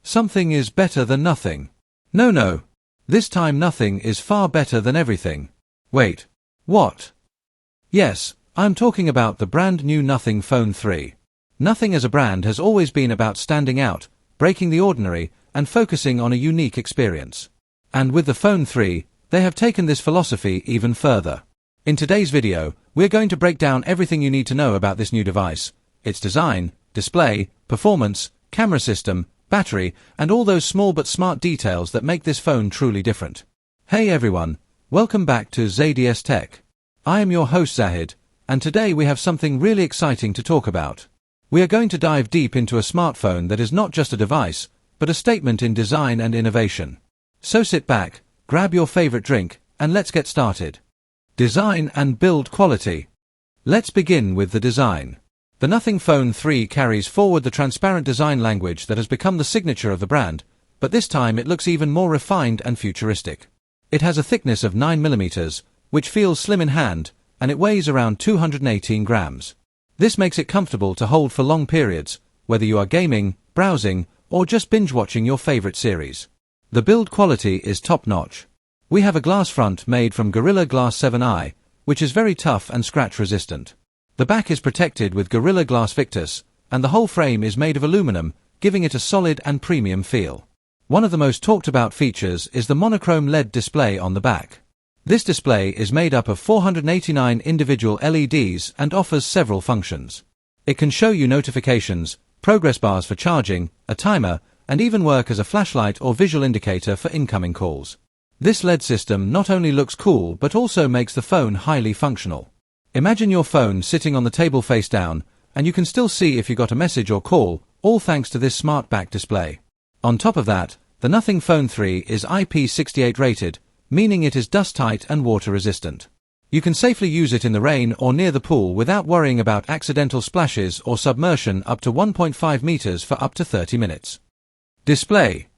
Something is better than nothing. No. This time nothing is far better than everything. Wait. What? Yes, I'm talking about the brand new Nothing Phone 3. Nothing as a brand has always been about standing out, breaking the ordinary, and focusing on a unique experience. And with the Phone 3, they have taken this philosophy even further. In today's video, we're going to break down everything you need to know about this new device, its design, display, performance, camera system, battery, and all those small but smart details that make this phone truly different. Hey everyone, welcome back to ZaidiEsTech. I am your host Zahid, and today we have something really exciting to talk about. We are going to dive deep into a smartphone that is not just a device, but a statement in design and innovation. So sit back, grab your favorite drink, and let's get started. Design and build quality. Let's begin with the design. The Nothing Phone 3 carries forward the transparent design language that has become the signature of the brand, but this time it looks even more refined and futuristic. It has a thickness of 9mm, which feels slim in hand, and it weighs around 218 grams. This makes it comfortable to hold for long periods, whether you are gaming, browsing, or just binge-watching your favorite series. The build quality is top-notch. We have a glass front made from Gorilla Glass 7i, which is very tough and scratch-resistant. The back is protected with Gorilla Glass Victus, and the whole frame is made of aluminum, giving it a solid and premium feel. One of the most talked-about features is the monochrome LED display on the back. This display is made up of 489 individual LEDs and offers several functions. It can show you notifications, progress bars for charging, a timer, and even work as a flashlight or visual indicator for incoming calls. This LED system not only looks cool but also makes the phone highly functional. Imagine your phone sitting on the table face down, and you can still see if you got a message or call, all thanks to this smart back display. On top of that, the Nothing Phone 3 is IP68 rated, meaning it is dust-tight and water-resistant. You can safely use it in the rain or near the pool without worrying about accidental splashes or submersion up to 1.5 meters for up to 30 minutes. Display.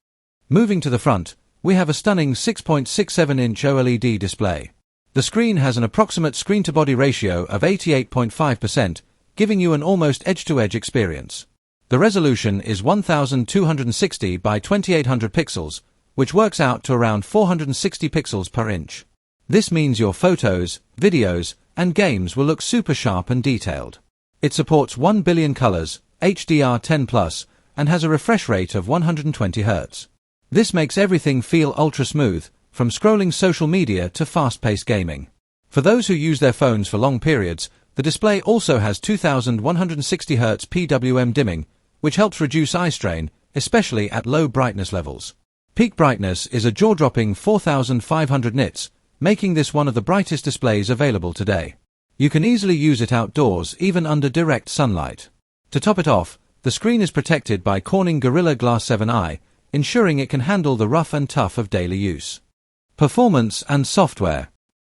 Moving to the front, we have a stunning 6.67-inch OLED display. The screen has an approximate screen-to-body ratio of 88.5%, giving you an almost edge-to-edge experience. The resolution is 1260 by 2800 pixels, which works out to around 460 pixels per inch. This means your photos, videos, and games will look super sharp and detailed. It supports 1 billion colors, HDR10+, and has a refresh rate of 120 Hz. This makes everything feel ultra smooth, from scrolling social media to fast-paced gaming. For those who use their phones for long periods, the display also has 2160 Hz PWM dimming, which helps reduce eye strain, especially at low brightness levels. Peak brightness is a jaw-dropping 4500 nits, making this one of the brightest displays available today. You can easily use it outdoors, even under direct sunlight. To top it off, the screen is protected by Corning Gorilla Glass 7i, ensuring it can handle the rough and tough of daily use. Performance and software.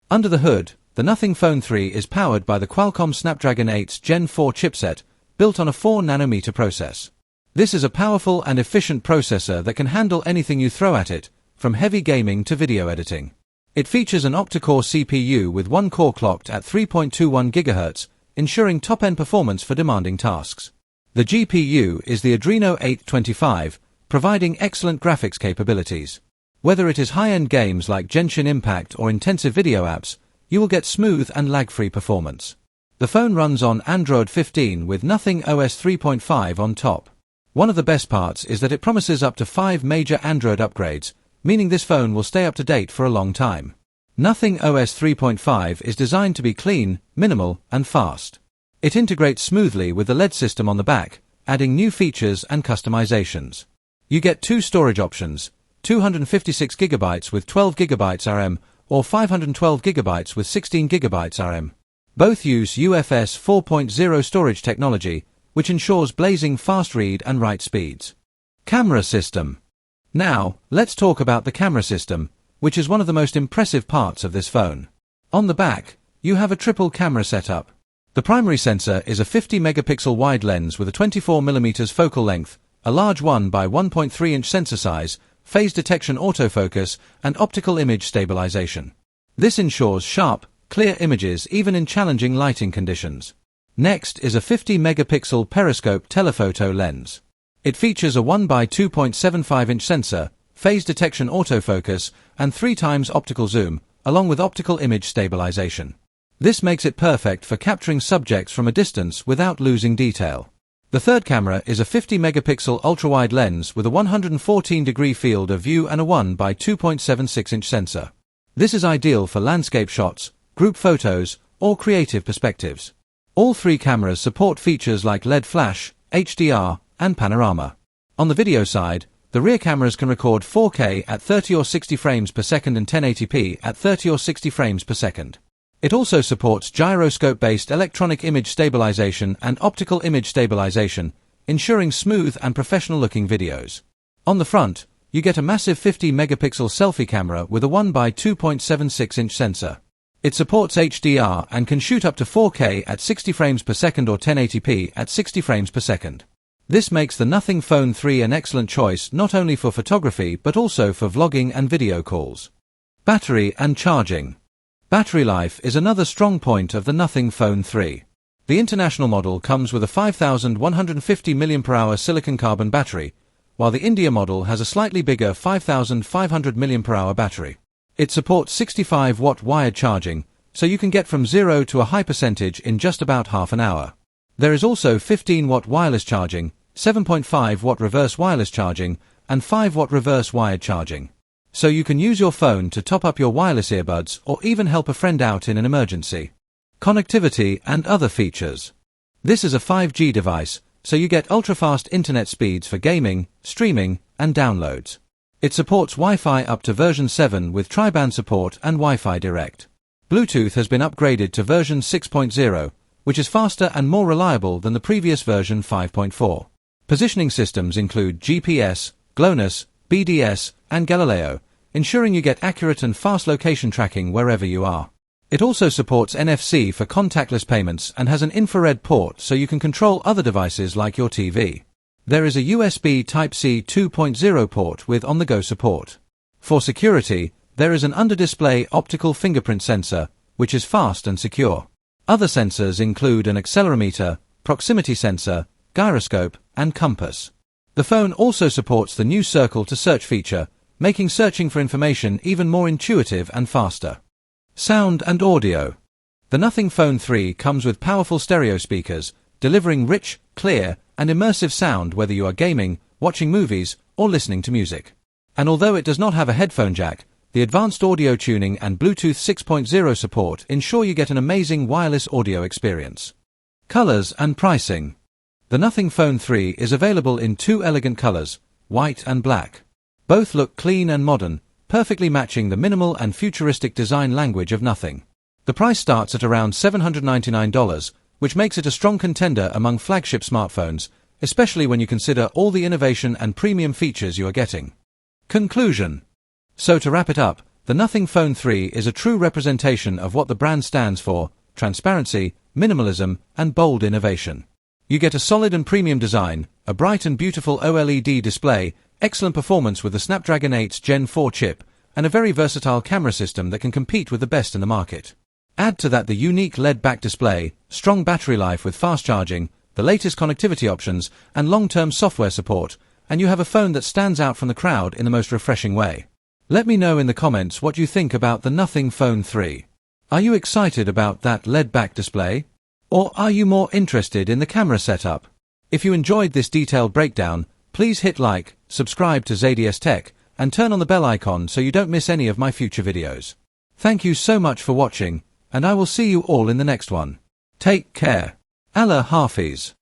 Under the hood, the Nothing Phone 3 is powered by the Qualcomm Snapdragon 8 Gen 4 chipset, built on a 4nm process. This is a powerful and efficient processor that can handle anything you throw at it, from heavy gaming to video editing. It features an octa-core CPU with one core clocked at 3.21 GHz, ensuring top-end performance for demanding tasks. The GPU is the Adreno 825, providing excellent graphics capabilities. Whether it is high-end games like Genshin Impact or intensive video apps, you will get smooth and lag-free performance. The phone runs on Android 15 with Nothing OS 3.5 on top. One of the best parts is that it promises up to 5 major Android upgrades, meaning this phone will stay up to date for a long time. Nothing OS 3.5 is designed to be clean, minimal, and fast. It integrates smoothly with the LED system on the back, adding new features and customizations. You get 2 storage options, 256GB with 12GB RAM, or 512GB with 16GB RAM. Both use UFS 4.0 storage technology, which ensures blazing fast read and write speeds. Camera system. Now, let's talk about the camera system, which is one of the most impressive parts of this phone. On the back, you have a triple camera setup. The primary sensor is a 50-megapixel wide lens with a 24mm focal length, a large 1 by 1.3-inch sensor size, phase detection autofocus, and optical image stabilization. This ensures sharp, clear images even in challenging lighting conditions. Next is a 50-megapixel periscope telephoto lens. It features a 1 by 2.75-inch sensor, phase detection autofocus, and 3 times optical zoom, along with optical image stabilization. This makes it perfect for capturing subjects from a distance without losing detail. The third camera is a 50-megapixel ultra-wide lens with a 114-degree field of view and a 1 by 2.76-inch sensor. This is ideal for landscape shots, group photos, or creative perspectives. All 3 cameras support features like LED flash, HDR, and panorama. On the video side, the rear cameras can record 4K at 30 or 60 frames per second and 1080p at 30 or 60 frames per second. It also supports gyroscope-based electronic image stabilization and optical image stabilization, ensuring smooth and professional-looking videos. On the front, you get a massive 50-megapixel selfie camera with a 1 by 2.76-inch sensor. It supports HDR and can shoot up to 4K at 60 frames per second or 1080p at 60 frames per second. This makes the Nothing Phone 3 an excellent choice not only for photography but also for vlogging and video calls. Battery and charging. Battery life is another strong point of the Nothing Phone 3. The international model comes with a 5,150 mAh silicon-carbon battery, while the India model has a slightly bigger 5,500 mAh battery. It supports 65-watt wired charging, so you can get from 0 to a high percentage in just about half an hour. There is also 15-watt wireless charging, 7.5-watt reverse wireless charging, and 5-watt reverse wired charging. So you can use your phone to top up your wireless earbuds or even help a friend out in an emergency. Connectivity and other features. This is a 5G device, so you get ultra-fast internet speeds for gaming, streaming, and downloads. It supports Wi-Fi up to version 7 with tri-band support and Wi-Fi Direct. Bluetooth has been upgraded to version 6.0, which is faster and more reliable than the previous version 5.4. Positioning systems include GPS, GLONASS, BDS, and Galileo, ensuring you get accurate and fast location tracking wherever you are. It also supports NFC for contactless payments and has an infrared port so you can control other devices like your TV. There is a USB Type-C 2.0 port with on-the-go support. For security, there is an under-display optical fingerprint sensor, which is fast and secure. Other sensors include an accelerometer, proximity sensor, gyroscope, and compass. The phone also supports the new Circle to Search feature, making searching for information even more intuitive and faster. Sound and audio. The Nothing Phone 3 comes with powerful stereo speakers, delivering rich, clear, and immersive sound whether you are gaming, watching movies, or listening to music. And although it does not have a headphone jack, the advanced audio tuning and Bluetooth 6.0 support ensure you get an amazing wireless audio experience. Colors and pricing. The Nothing Phone 3 is available in 2 elegant colors, white and black. Both look clean and modern, perfectly matching the minimal and futuristic design language of Nothing. The price starts at around $799, which makes it a strong contender among flagship smartphones, especially when you consider all the innovation and premium features you are getting. Conclusion. So to wrap it up, the Nothing Phone 3 is a true representation of what the brand stands for: transparency, minimalism, and bold innovation. You get a solid and premium design, a bright and beautiful OLED display, excellent performance with the Snapdragon 8 Gen 4 chip, and a very versatile camera system that can compete with the best in the market. Add to that the unique LED back display, strong battery life with fast charging, the latest connectivity options, and long-term software support, and you have a phone that stands out from the crowd in the most refreshing way. Let me know in the comments what you think about the Nothing Phone 3. Are you excited about that LED back display? Or are you more interested in the camera setup? If you enjoyed this detailed breakdown, please hit like, subscribe to ZaidiEsTech, and turn on the bell icon so you don't miss any of my future videos. Thank you so much for watching, and I will see you all in the next one. Take care. Allah Hafiz.